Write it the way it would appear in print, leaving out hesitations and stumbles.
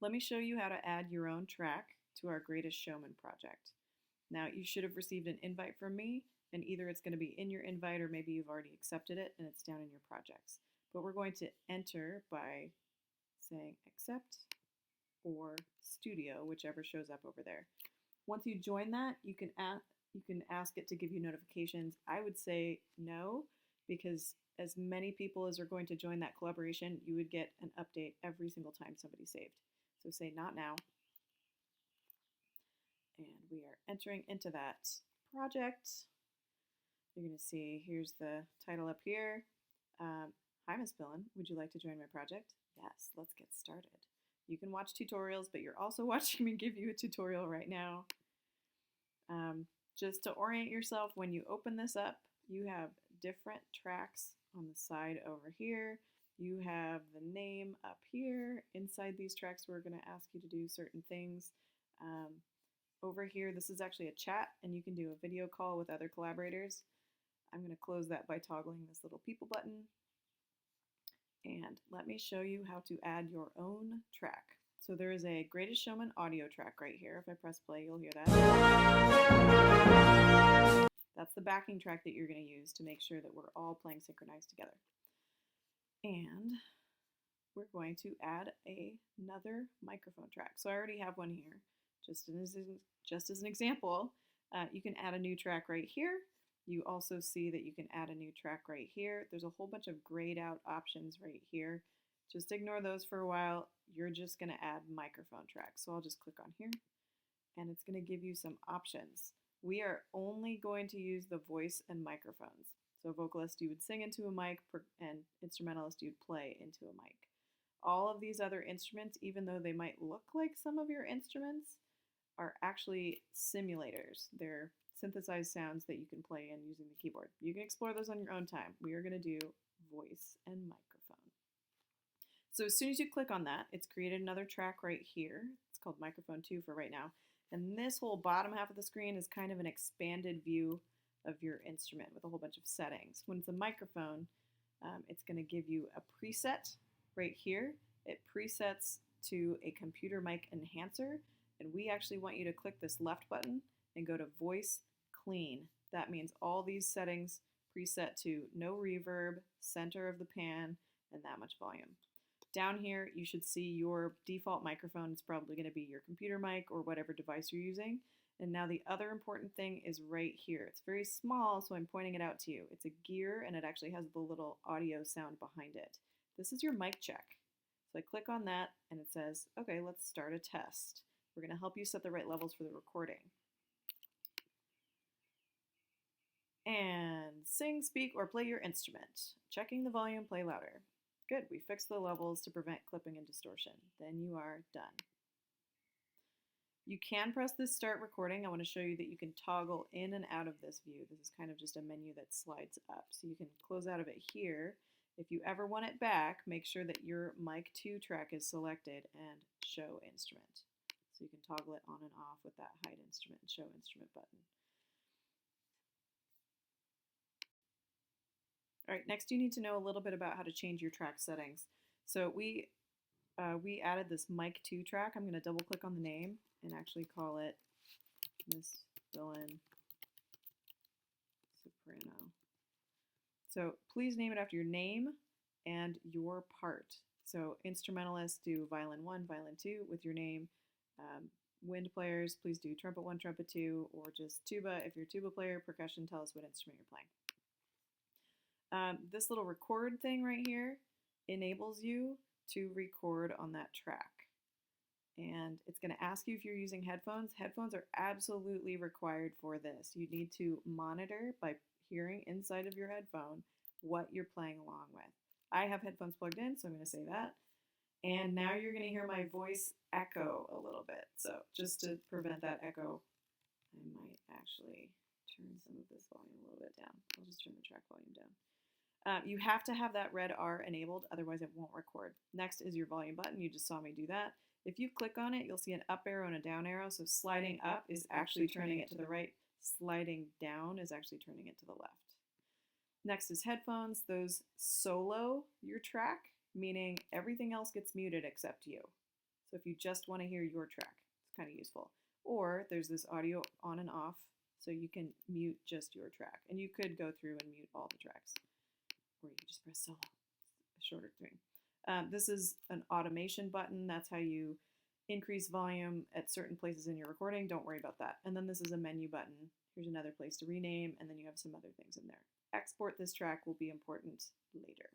Let me show you how to add your own track to our Greatest Showman project. Now, you should have received an invite from me, and either it's going to be in your invite or maybe you've already accepted it and it's down in your projects. But we're going to enter by saying accept or studio, whichever shows up over there. Once you join that, you can ask it to give you notifications. I would say no, because as many people as are going to join that collaboration, you would get an update every single time somebody saved. So say not now. And we are entering into that project. You're going to see, here's the title up here. Hi, Ms. Billen. Would you like to join my project? Yes, let's get started. You can watch tutorials, but you're also watching me give you a tutorial right now. Just to orient yourself, when you open this up, you have different tracks on the side over here. You have the name up here. Inside these tracks, we're going to ask you to do certain things. Over here, this is actually a chat, and you can do a video call with other collaborators. I'm going to close that by toggling this little people button. And let me show you how to add your own track. So there is a Greatest Showman audio track right here. If I press play, you'll hear that. That's the backing track that you're going to use to make sure that we're all playing synchronized together. And we're going to add another microphone track. So I already have one here. Just as an example, you can add a new track right here. You also see that you can add a new track right here. There's a whole bunch of grayed out options right here. Just ignore those for a while. You're just going to add microphone tracks. So I'll just click on here, and it's going to give you some options. We are only going to use the voice and microphones. So vocalist, you would sing into a mic, and instrumentalist, you'd play into a mic. All of these other instruments, even though they might look like some of your instruments, are actually simulators. They're synthesized sounds that you can play in using the keyboard. You can explore those on your own time. We are going to do voice and microphone. So as soon as you click on that, it's created another track right here. It's called microphone 2 for right now. And this whole bottom half of the screen is kind of an expanded view of your instrument with a whole bunch of settings. When it's a microphone, it's going to give you a preset right here. It presets to a computer mic enhancer. And we actually want you to click this left button and go to voice clean. That means all these settings preset to no reverb, center of the pan, and that much volume. Down here, you should see your default microphone. It's probably going to be your computer mic or whatever device you're using. And now the other important thing is right here. It's very small, so I'm pointing it out to you. It's a gear, and it actually has the little audio sound behind it. This is your mic check. So I click on that, and it says, okay, let's start a test. We're going to help you set the right levels for the recording. And sing, speak, or play your instrument. Checking the volume, play louder. Good, we fixed the levels to prevent clipping and distortion. Then you are done. You can press this start recording. I want to show you that you can toggle in and out of this view. This is kind of just a menu that slides up. So you can close out of it here. If you ever want it back, make sure that your mic 2 track is selected and show instrument. So you can toggle it on and off with that hide instrument and show instrument button. All right, next you need to know a little bit about how to change your track settings. So we added this mic 2 track. I'm going to double click on the name and actually call it Miss Billen Soprano. So please name it after your name and your part. So instrumentalists do violin 1, violin 2 with your name. Wind players, please do trumpet 1, trumpet 2, or just tuba. If you're a tuba player, percussion, tell us what instrument you're playing. This little record thing right here enables you to record on that track. And it's going to ask you if you're using headphones. Headphones are absolutely required for this. You need to monitor by hearing inside of your headphone what you're playing along with. I have headphones plugged in, so I'm going to say that. And now you're going to hear my voice echo a little bit. So just to prevent that echo, I might actually turn some of this volume a little bit down. I'll just turn the track volume down. You have to have that red R enabled, otherwise it won't record. Next is your volume button. You just saw me do that. If you click on it, you'll see an up arrow and a down arrow. So sliding up is actually turning it to the right. Sliding down is actually turning it to the left. Next is headphones. Those solo your track, meaning everything else gets muted except you. So if you just want to hear your track, it's kind of useful. Or there's this audio on and off, so you can mute just your track. And you could go through and mute all the tracks. Or you can just press solo, a shorter thing. This is an automation button. That's how you increase volume at certain places in your recording. Don't worry about that. And then this is a menu button. Here's another place to rename, and then you have some other things in there. Export this track will be important later.